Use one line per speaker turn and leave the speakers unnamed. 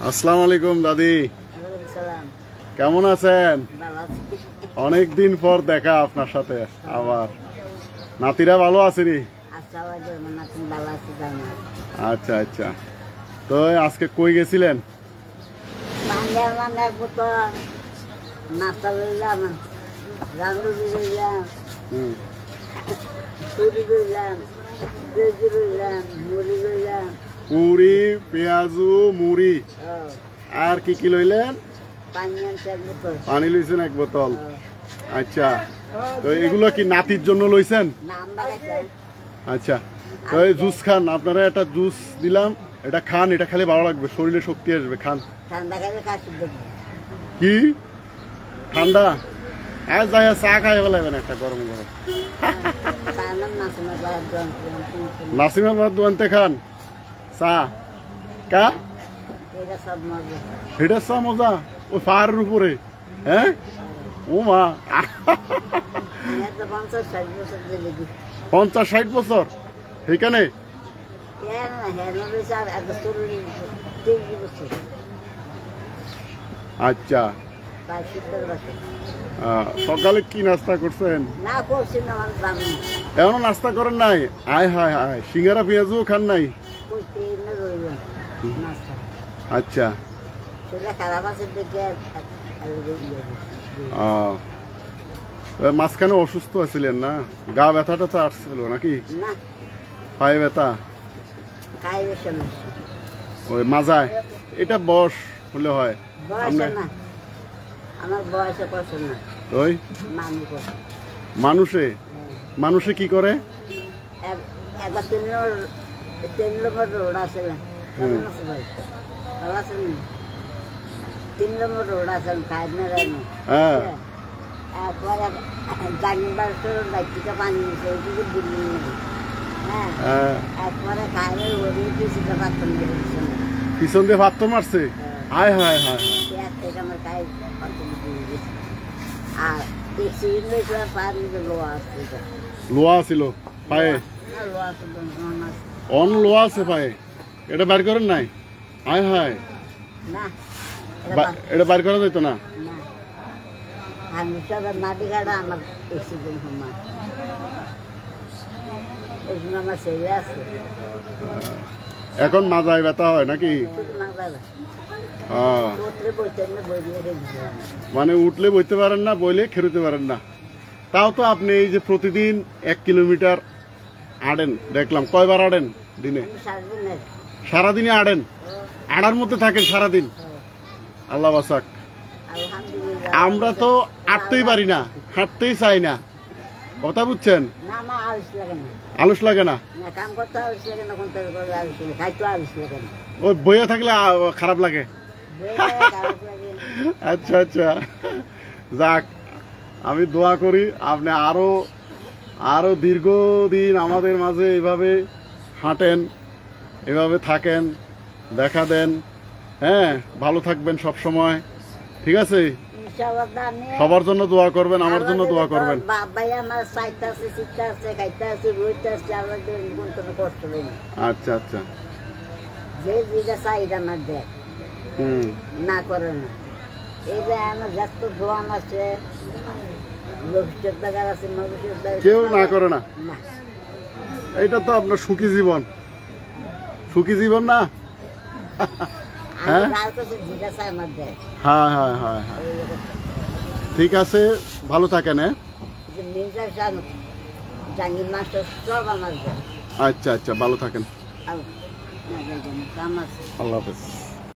আসসালামু আলাইকুম দাদি, কেমন আছেন? অনেক দিন পর দেখা আপনার সাথে আবার। নাতিরা ভালো আছেনি? আচ্ছা আচ্ছা, তো আজকে কই গেছিলেন? পুরি, পেঁয়াজু, মুড়ি আর কি কি লইলেন? পানি লইছেন এক বোতল। আচ্ছা, তো এগুলো কি নাতির জন্য লইছেন? আচ্ছা, তো এই জুস খান, আপনারা একটা জুস দিলাম, এটা খান, এটা খালি ভালো লাগবে, শরীরে শক্তি আসবে, খান। কি ঠান্ডা? আর যাই চা খাই লাগবেন একটা গরম গরম। নাসিমের বাদ দোয়ানতে খান চা। কা এটা চা মজা ওই পাহাড়ের উপরে। হ্যাঁ, ও মা, 50-60 বছর এখানে? আচ্ছা, সকালে কি নাস্তা করছেন? এখনো নাস্তা করেন নাই? আয় হায় হায়, সিঙ্গারা পেঁয়াজও খান নাই? আচ্ছা, মাঝখানে অসুস্থ আছিলেন না? গা ব্যথাটা তো আসছিল নাকি? পায়ে ব্যথা, ওই মাজায়, এটা বয়স হলে হয়। ওই মানুষে মানুষে কি করে? পিছন দিয়ে ভাত তো মারছে? হায় হায় হায়, লোয়া ছিল পায়ে? অন লোয়া আছে পায়ে, এটা বাইর করেন নাই? হায় হায়, এটা বাইর করা যেত না? এখন মাজায় ব্যথা হয় নাকি? মানে উঠলে বইতে পারেন না, বইলে খেরুতে পারেন না। তাও তো আপনি এই যে প্রতিদিন 1 কিলোমিটার আড়েন, দেখলাম। কয়বার আড়েন দিনে? সারাদিনে আড়েন? আড়ার মধ্যে থাকেন সারাদিন? আল্লাহ বাসাক। আমরা তো আটতেই পারি না, হাঁটতেই চাই না, কথা বুঝছেন? আলস লাগে না? ওই বইয়ে থাকলে খারাপ লাগে। আচ্ছা আচ্ছা, যাক, আমি দোয়া করি আপনি আরো দীর্ঘদিন আমাদের মাঝে এভাবে হাঁটেন, এভাবে থাকেন, দেখা দেন। হ্যাঁ, ভালো থাকবেন সব সময়, ঠিক আছে? সবার জন্য দোয়া করবেন, আমার জন্য দোয়া করবেন। আচ্ছা আচ্ছা,
না করে না, এই যে আমার যত দোয়ান আছে,
কেউ না করে না। এইটা তো আপনার সুখী জীবন, সুখী জীবন না? হ্যাঁ হ্যাঁ হ্যাঁ হ্যাঁ, ঠিক আছে, ভালো থাকেন। আচ্ছা আচ্ছা, ভালো থাকেন, আল্লাহ হাফেজ।